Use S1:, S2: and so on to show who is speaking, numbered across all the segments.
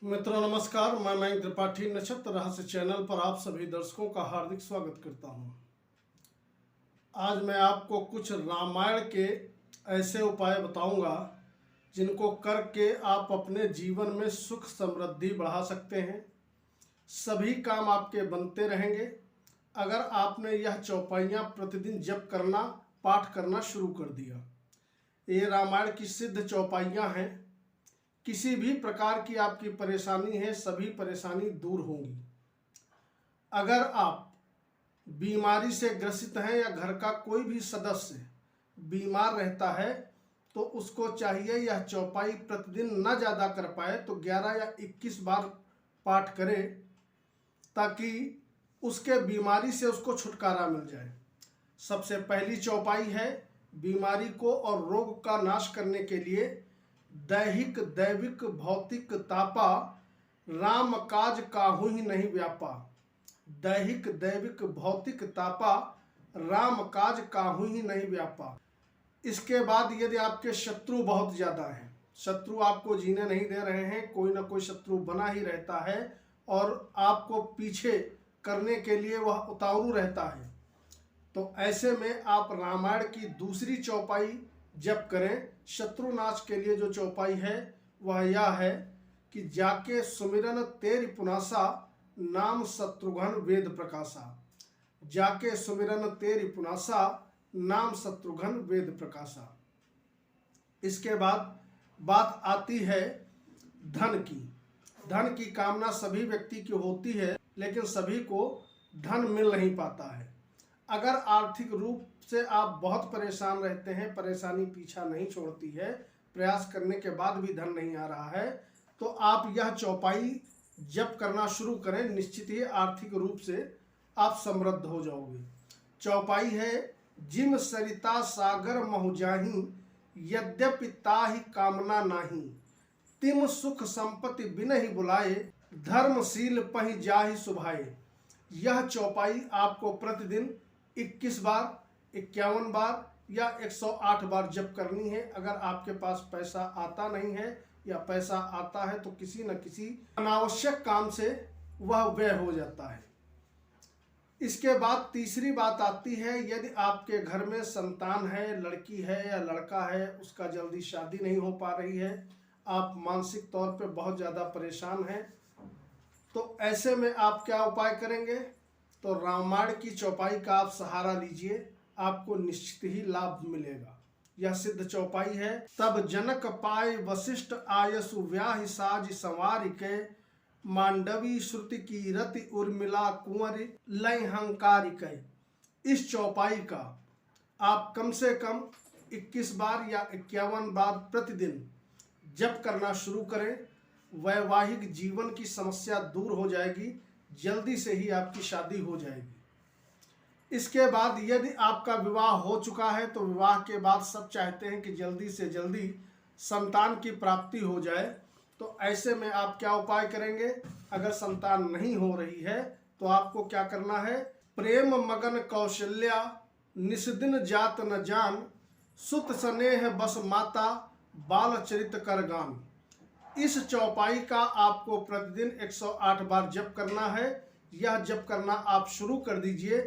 S1: मित्रों नमस्कार, मैं मयंक त्रिपाठी नक्षत्र रहस्य चैनल पर आप सभी दर्शकों का हार्दिक स्वागत करता हूं। आज मैं आपको कुछ रामायण के ऐसे उपाय बताऊंगा जिनको करके आप अपने जीवन में सुख समृद्धि बढ़ा सकते हैं। सभी काम आपके बनते रहेंगे अगर आपने यह चौपाइयाँ प्रतिदिन जप करना पाठ करना शुरू कर दिया। ये रामायण की सिद्ध चौपाइयाँ हैं। किसी भी प्रकार की आपकी परेशानी है, सभी परेशानी दूर होंगी। अगर आप बीमारी से ग्रसित हैं या घर का कोई भी सदस्य बीमार रहता है तो उसको चाहिए यह चौपाई प्रतिदिन न ज़्यादा कर पाए तो 11 या 21 बार पाठ करे ताकि उसके बीमारी से उसको छुटकारा मिल जाए। सबसे पहली चौपाई है बीमारी को और रोग का नाश करने के लिए दैहिक दैविक भौतिक तापा राम काज काहू ही नहीं व्यापा। दैहिक दैविक भौतिक तापा राम काज काहू ही नहीं व्यापा। इसके बाद यदि आपके शत्रु बहुत ज़्यादा हैं, शत्रु आपको जीने नहीं दे रहे हैं, कोई ना कोई शत्रु बना ही रहता है और आपको पीछे करने के लिए वह उतारू रहता है, तो ऐसे में आप रामायण की दूसरी चौपाई जप करें। शत्रुनाश के लिए जो चौपाई है वह यह है कि जाके सुमिरन तेरी पुनासा नाम शत्रुघ्न वेद प्रकाशा। जाके सुमिरन तेरी पुनासा नाम शत्रुघ्न वेद प्रकाशा। इसके बाद बात आती है धन की। धन की कामना सभी व्यक्ति की होती है लेकिन सभी को धन मिल नहीं पाता है। अगर आर्थिक रूप से आप बहुत परेशान रहते हैं, परेशानी पीछा नहीं छोड़ती है, प्रयास करने के बाद भी धन नहीं आ रहा है, तो आप यह चौपाई जप करना शुरू करें। निश्चित ही आर्थिक रूप से आप समृद्ध हो जाओगे। चौपाई है जिम सरिता सागर महु जाहि यद्यपि ताहि कामना नाही। तिम सुख संपत्ति बिनहि बुलाए धर्मशील पहि जाहि सुभाए। यह चौपाई आपको प्रतिदिन 21 बार 51 बार या 108 बार जप करनी है। अगर आपके पास पैसा आता नहीं है या पैसा आता है तो किसी न किसी अनावश्यक काम से वह व्यय हो जाता है। इसके बाद तीसरी बात आती है यदि आपके घर में संतान है, लड़की है या लड़का है, उसका जल्दी शादी नहीं हो पा रही है, आप मानसिक तौर पे बहुत ज़्यादा परेशान हैं, तो ऐसे में आप क्या उपाय करेंगे? तो रामायण की चौपाई का आप सहारा लीजिए, आपको निश्चित ही लाभ मिलेगा। यह सिद्ध चौपाई है। तब जनक पाए वशिष्ठ आयसु व्याहि साज संवारिके मांडवी श्रुति की रति उर्मिला कुंवर लय हंकारिके। इस चौपाई का आप कम से कम 21 बार या 51 बार प्रतिदिन जप करना शुरू करें। वैवाहिक जीवन की समस्या दूर हो जाएगी, जल्दी से ही आपकी शादी हो जाएगी। इसके बाद यदि आपका विवाह हो चुका है तो विवाह के बाद सब चाहते हैं कि जल्दी से जल्दी संतान की प्राप्ति हो जाए, तो ऐसे में आप क्या उपाय करेंगे? अगर संतान नहीं हो रही है तो आपको क्या करना है? प्रेम मगन कौशल्या निस्दिन जात न जान सुत स्नेह बस माता बाल चरित कर गान। इस चौपाई का आपको प्रतिदिन 108 बार जप करना है। यह जप करना आप शुरू कर दीजिए,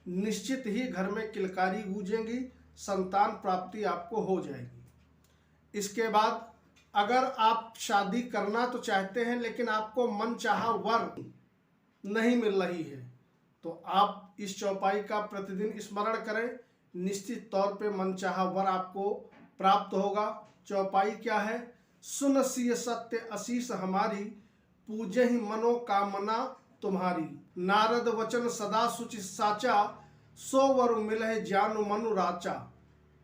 S1: निश्चित ही घर में किलकारी गूंजेंगी, संतान प्राप्ति आपको हो जाएगी। इसके बाद अगर आप शादी करना तो चाहते हैं लेकिन आपको मनचाहा वर नहीं मिल रही है तो आप इस चौपाई का प्रतिदिन स्मरण करें, निश्चित तौर पे मनचाहा वर आपको प्राप्त होगा। चौपाई क्या है? सुन सिय सत्य आशीष हमारी पूजे ही मनोकामना तुम्हारी। नारद वचन सदा सुचि साचा सो वर मिलह जानु मनु राचा।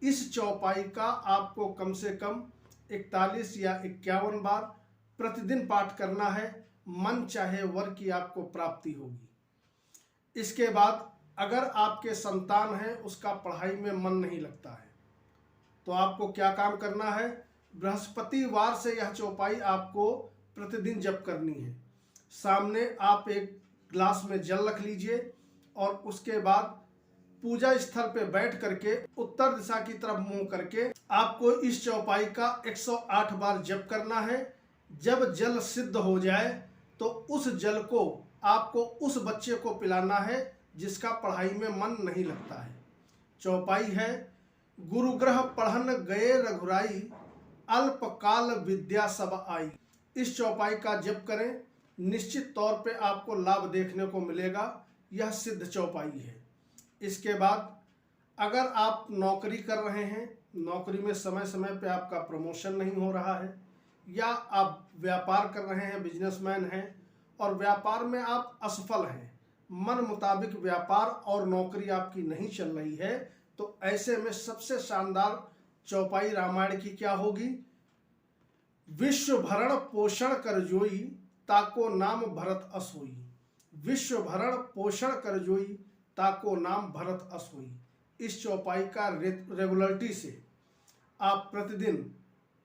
S1: इस चौपाई का आपको कम से कम 41 या 51 बार प्रतिदिन पाठ करना है। मन चाहे वर की आपको प्राप्ति होगी। इसके बाद अगर आपके संतान है, उसका पढ़ाई में मन नहीं लगता है, तो आपको क्या काम करना है? बृहस्पतिवार से यह चौपाई आपको प्रतिदिन जप करनी है। सामने आप एक ग्लास में जल रख लीजिए और उसके बाद पूजा स्थल पे बैठ करके उत्तर दिशा की तरफ मुंह करके आपको इस चौपाई का 108 बार जप करना है। जब जल सिद्ध हो जाए तो उस जल को आपको उस बच्चे को पिलाना है जिसका पढ़ाई में मन नहीं लगता है। चौपाई है, गुरुग्रह पढ़न गए रघुराई, अल्पकाल विद्या सब आई। इस चौपाई का जप करें, निश्चित तौर पे आपको लाभ देखने को मिलेगा। यह सिद्ध चौपाई है। इसके बाद अगर आप नौकरी कर रहे हैं, नौकरी में समय समय पे आपका प्रमोशन नहीं हो रहा है, या आप व्यापार कर रहे हैं, बिजनेसमैन हैं और व्यापार में आप असफल हैं, मन मुताबिक व्यापार और नौकरी आपकी नहीं चल रही है, तो ऐसे में सबसे शानदार चौपाई रामायण की क्या होगी? विश्व भरण पोषण कर जोई, ताको नाम भरत असोई। विश्व भरण पोषण कर जोई, ताको नाम भरत असोई। इस चौपाई का रेगुलरिटी से आप प्रतिदिन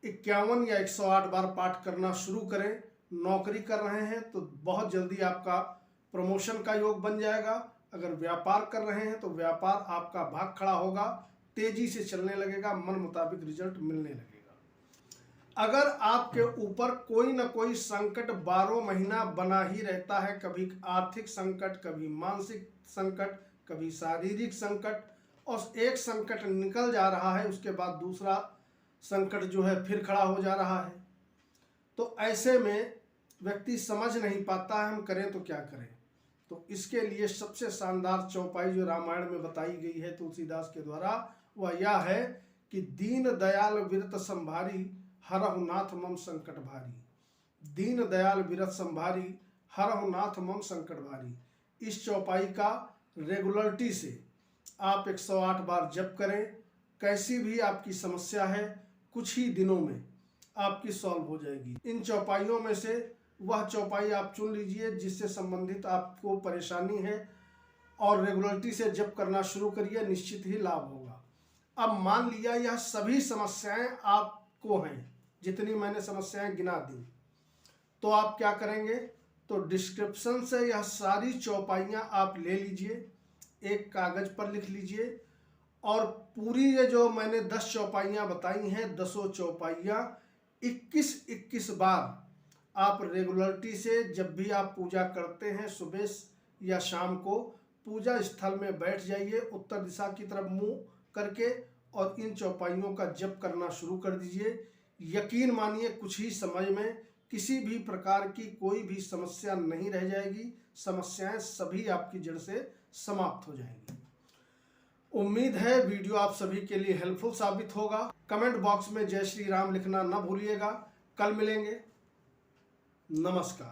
S1: 51 या 108 बार पाठ करना शुरू करें। नौकरी कर रहे हैं तो बहुत जल्दी आपका प्रमोशन का योग बन जाएगा। अगर व्यापार कर रहे हैं तो व्यापार आपका भाग खड़ा होगा, तेजी से चलने लगेगा, मन मुताबिक रिजल्ट मिलने लगेगा। अगर आपके ऊपर कोई ना कोई संकट 12 महीना बना ही रहता है, कभी आर्थिक संकट, कभी मानसिक संकट, कभी शारीरिक संकट, और एक संकट निकल जा रहा है उसके बाद दूसरा संकट जो है फिर खड़ा हो जा रहा है, तो ऐसे में व्यक्ति समझ नहीं पाता है हम करें तो क्या करें। तो इसके लिए सबसे शानदार चौपाई जो रामायण में बताई गई है तुलसीदास के द्वारा, वह यह है कि दीन दयाल विरत संभारी, हरहु नाथ मम संकट भारी। दीन दयाल विरत संभारी, हरहु नाथ मम संकट भारी। इस चौपाई का रेगुलरिटी से आप 108 बार जप करें। कैसी भी आपकी समस्या है कुछ ही दिनों में आपकी सॉल्व हो जाएगी। इन चौपाइयों में से वह चौपाई आप चुन लीजिए जिससे संबंधित आपको परेशानी है और रेगुलरिटी से जप करना शुरू करिए, निश्चित ही लाभ होगा। अब मान लिया यह सभी समस्याएं आपको हैं, जितनी मैंने समस्याएं गिना दी, तो आप क्या करेंगे? तो डिस्क्रिप्शन से यह सारी चौपाइयां आप ले लीजिए, एक कागज पर लिख लीजिए, और पूरी ये जो मैंने 10 चौपाइयां बताई हैं, 10 चौपाइयां 21-21 बार आप रेगुलरिटी से जब भी आप पूजा करते हैं, सुबह या शाम को पूजा स्थल में बैठ जाइए, उत्तर दिशा की तरफ मुंह करके, और इन चौपाइयों का जप करना शुरू कर दीजिए। यकीन मानिए कुछ ही समय में किसी भी प्रकार की कोई भी समस्या नहीं रह जाएगी, समस्याएं सभी आपकी जड़ से समाप्त हो जाएंगी। उम्मीद है वीडियो आप सभी के लिए हेल्पफुल साबित होगा। कमेंट बॉक्स में जय श्री राम लिखना न भूलिएगा। कल मिलेंगे। नमस्कार।